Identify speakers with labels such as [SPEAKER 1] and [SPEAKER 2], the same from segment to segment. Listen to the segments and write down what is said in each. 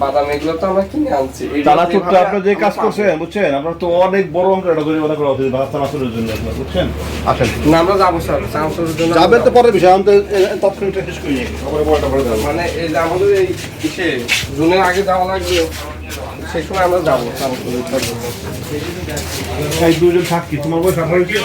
[SPEAKER 1] বাদাম এগুলো তো আমরা কিনে আনছি।
[SPEAKER 2] চানাচুরটা আপনি যে কাজ করছেন বুঝছেন, আপনার তো অনেক বড় অঙ্কের একটা জরিমানা করা উচিত চানাচুরের জন্য, বুঝছেন? আসেন
[SPEAKER 1] না, আমরা যাবো স্যার, চানাচুরের জন্য
[SPEAKER 2] যাবেন তো পরের বিষয়, আমি তো তৎক্ষণিক শেষ করি নি,
[SPEAKER 1] মানে এই যে আমাদের এই কিসে জুনের আগে যাওয়া লাগবে, সেই সময় আমরা যাবো চানাচুরের জন্য।
[SPEAKER 2] এই দুজন থাকি, তোমার বয়স 18 হয়েছে?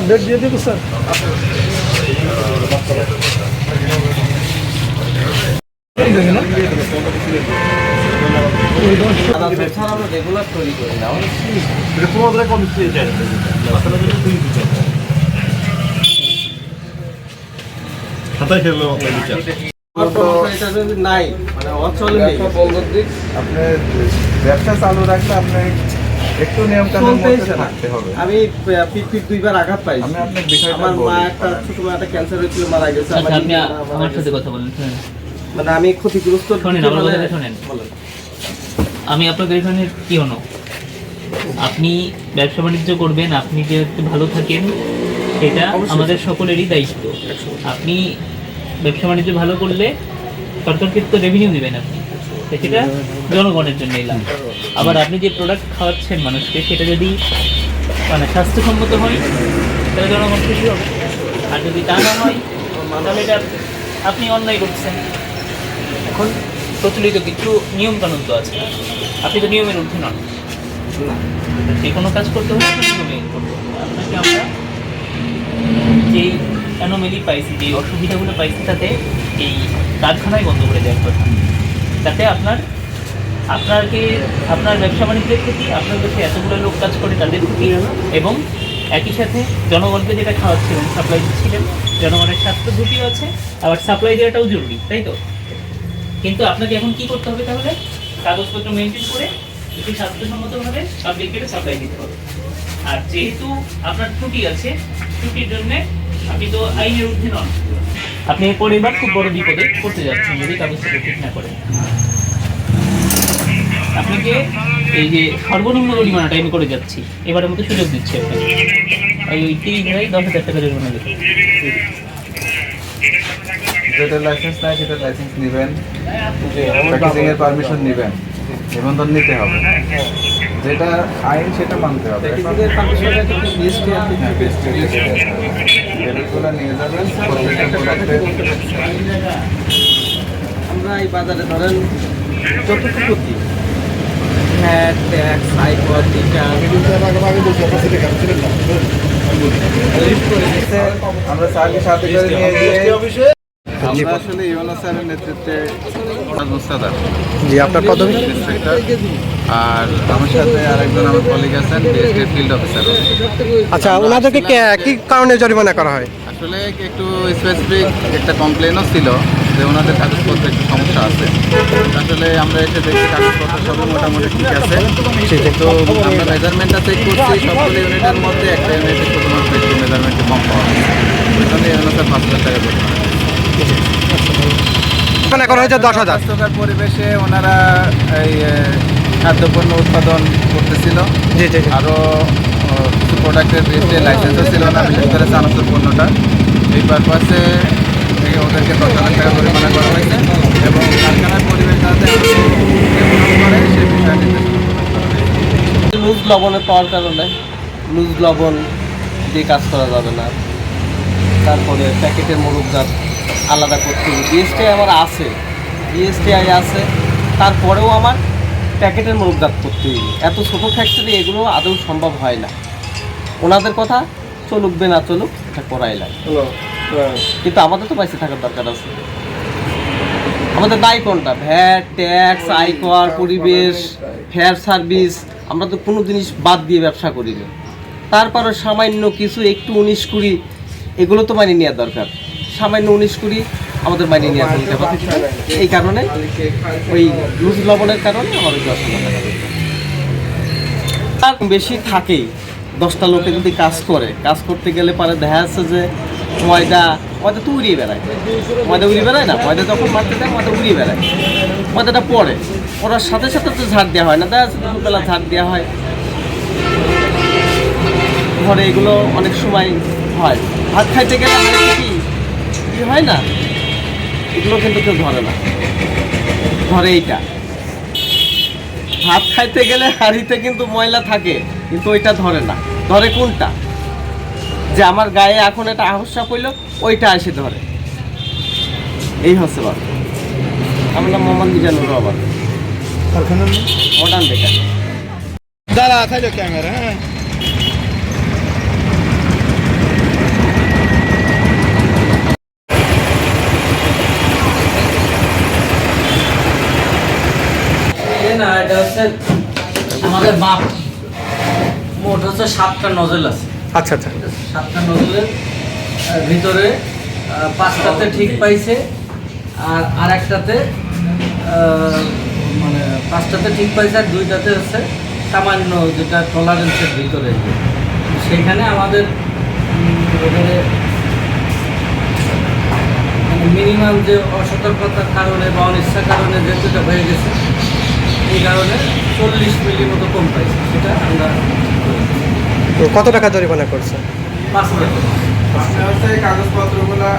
[SPEAKER 1] ডেট দিয়ে দেবো স্যার। আমরা রেগুলার তৈরি করি না, নাই মানে অচল বন্ধুর দিক।
[SPEAKER 3] আপনি ব্যবসা চালু রাখলে আপনার একটু নিয়ম কানুন মধ্যে থাকতে হবে।
[SPEAKER 1] আমি পিঠ 2বার আঘাত পাইছি।
[SPEAKER 3] আমি আপনার বিষয়টা
[SPEAKER 1] আমার মা
[SPEAKER 3] বলি।
[SPEAKER 1] একটা ছোট মা একটা ক্যান্সার হয়েছিল, মারা গেছে।
[SPEAKER 4] আচ্ছা, আপনি আমার সাথে কথা বলেন, শুনেন।
[SPEAKER 1] মানে আমি ক্ষতিগ্রস্ত।
[SPEAKER 4] শোনেন, আমার কথাটা শোনেন। আমি আপনাদের এখানে কি হনো, আপনি ব্যবসা বাণিজ্য করবেন, আপনি যেহেতু ভালো থাকেন সেটা আমাদের সকলেরই দায়িত্ব। আপনি ব্যবসা বাণিজ্য ভালো করলে সরকারকে তো রেভিনিউ দিবেন আপনি, সেটা জনগণের জন্য এলাম। আবার আপনি যে প্রোডাক্ট খাওয়াচ্ছেন মানুষকে, সেটা যদি মানে স্বাস্থ্যসম্মত হয় তাহলে জনগণ খুশি হবে, আর যদি তা না হয় তাহলে এটা আপনি অন্যায় করছেন। এখন প্রচলিত কিছু নিয়ম কানুন তো আছে, আপনি তো নিয়মের ঊর্ধ্বে নন। যে কোনো কাজ করতে হলে নিয়মে করতে হবে। আপনাকে আমরা যেই অ্যানোমেলি পাইছি, যে অসুবিধাগুলো পাইছি, তাতে এই কারখানায় বন্ধ করে দেওয়ার কথা। তাতে আপনার ব্যবসা বাণিজ্যের ক্ষতি, আপনার কাছে এতগুলো লোক কাজ করে তাদের ক্ষতি, এবং একই সাথে জনগণকে যেটা খাওয়াচ্ছিলেন, সাপ্লাই দিচ্ছিলেন, জনগণের স্বাস্থ্য ঝুঁকিও আছে, আবার সাপ্লাই দেওয়াটাও জরুরি, তাই তো? কিন্তু আপনাকে এখন কি করতে হবে তাহলে? কাগজপত্র মেনটেন করে একটু স্বাস্থ্যসম্মতভাবে পাবলিককে সাপ্লাই দিতে হবে। আর যেহেতু আপনার ত্রুটি আছে, ত্রুটির জন্য আপনি তো আইনের ঊর্ধ্বে নন, আপনি এরপরে এবার খুব বড় বিপদে পড়তে যাচ্ছেন যদি কাগজপত্র ঠিক না করেন। আপনাকে এই যে সর্বনিম্ন জরিমানাটা আমি করে যাচ্ছি, এবারের মতো সুযোগ দিচ্ছি আপনাকে, এই 30,000 টাকা জরিমানা দিতে।
[SPEAKER 3] যেটা লাইসেন্স নাই সেটা লাইসেন্স নেবেন, প্যাকেজিং এর পারমিশন নেবেন, নিবন্ধন নিতে হবে, যেটা আইন সেটা মানতে হবে। হ্যাঁ, এগুলো নিয়ে যাবেন প্রত্যেকটা প্রোডাক্টে।
[SPEAKER 1] আমরা এই বাজারে ধরেন যতটুকু দিই, ফ্যাট, ট্যাক্স, আয়কর,
[SPEAKER 3] আমরা স্যারকে সাথে করে নিয়ে গিয়ে আমরা আসলে ইউনো স্যারের নেতৃত্বে মুস্তাদার।
[SPEAKER 2] জি, আপনার পদবি?
[SPEAKER 3] ইন্সপেক্টর। আর আমার সাথে আরেকজন আমার কলিগ আছেন, বিএসটি ফিল্ড অফিসার।
[SPEAKER 2] আচ্ছা, ওনাদেরকে কি কারণে জরিমানা করা হয়?
[SPEAKER 3] আসলে একটু স্পেসিফিক একটা কমপ্লেনও ছিল যে ওনাদের কাগজপত্রে একটু সমস্যা আছে। আসলে আমরা এসে দেখি কাগজপত্র সবই মোটামুটি ঠিক আছে, তো আমরা মেজারমেন্টটা চেক করছি সবগুলো ইউনিটের মধ্যে, একটা ইউনিটে শুধুমাত্র একটু মেজারমেন্টে কম পাওয়া যায়। ওই জন্য ইউনো স্যার 5,000 টাকা জরিমানা
[SPEAKER 2] করা হয়েছে 10,000।
[SPEAKER 3] স্বাস্থ্যকর পরিবেশে ওনারা এই খাদ্যপণ্য উৎপাদন করতেছিল। আরও কিছু প্রোডাক্টের বিএসটি লাইসেন্সও ছিল না, বিশেষ করে চানাচুর পণ্যটা। এই পারপাসে ওদেরকে 10,000 টাকা জরিমানা করা হয়েছে, এবং কারখানার পরিবেশ যাতে করে সেই বিষয়টি
[SPEAKER 1] লুজ লবণে পাওয়ার কারণে লুজ লবণ দিয়ে কাজ করা যাবে না। তারপরে প্যাকেটের মোড়কজাত আলাদা করতে হবে। বিএসটিআই আমার আছে, বিএসটিআই আছে, তারপরেও আমার প্যাকেটের মোড়কজাত করতে হবে। এত ছোটো ফ্যাক্টরি এগুলো আদৌ সম্ভব হয় না। ওনাদের কথা চলুক বে না চলুক, এটা করাই লাগে, কিন্তু আমাদের তো পয়সা থাকার দরকার আছে। আমাদের দায় কোনটা? ভ্যাট, ট্যাক্স, আয়কর, পরিবেশ, ফেয়ার সার্ভিস, আমরা তো কোনো জিনিস বাদ দিয়ে ব্যবসা করি না। তারপরে সামান্য কিছু একটু 19-20 এগুলো তো মানিয়ে নেওয়ার দরকার। সামান্য 19-20 আমাদের মানিয়ে নেওয়া দরকার। এই কারণে ওই লুজ লবণের কারণে আমাদের 10,000 টাকা তার বেশি থাকেই। 10টা লোকে যদি কাজ করতে গেলে পারে দেখা যাচ্ছে যে ময়দা তো উড়িয়ে বেড়ায়, ময়দা উড়িয়ে বেড়ায় না, ময়দা যখন মারতে দেয় ময়দা উড়িয়ে বেড়ায়, ময়দাটা পড়ার সাথে সাথে তো ঝাড় দেওয়া হয় না, দেখা যাচ্ছে দুপুরবেলা ঝাড় দেওয়া হয়। ঘরে এগুলো অনেক সময় হয়, ভাত খাইতে গেলে হাঁড়িতে কি হয় না, এগুলো কিন্তু কেউ ধরে না, ধরে এইটা ভাত খাইতে গেলে হাঁড়িতে কিন্তু ময়লা থাকে, কিন্তু ওইটা ধরে না, ধরে কোনটা যে আমার গায়ে এখন একটা আহস্যা পড়লো ওইটা এসে ধরে। এই হচ্ছে ব্যাপার। আমার নাম মোহাম্মদ মিজানুর রহমান, মডার্ন বেকার।
[SPEAKER 3] দাঁড়া থাকলো ক্যামেরা। হ্যাঁ,
[SPEAKER 5] না এটা হচ্ছে আমাদের মাপ মোট হচ্ছে 7টা নজল আছে।
[SPEAKER 6] আচ্ছা আচ্ছা
[SPEAKER 5] 7টা নজলের ভিতরে 5টাতে ঠিক পাইছে, আর আরেকটাতে মানে 5টাতে ঠিক পাইছে, আর 2টাতে হচ্ছে সামান্য যেটা টলারেন্সের ভিতরে। সেখানে আমাদের মিনিমাম যে অসতর্কতার কারণে বা অনিচ্ছার কারণে যেটা হয়ে গেছে, এই কারণে 40 মিলি মতো কম পাইছে, সেটা আমরা
[SPEAKER 6] তো কত টাকা জরিমানা করছে?
[SPEAKER 5] 5 টাকা।
[SPEAKER 3] কাগজপত্রগুলা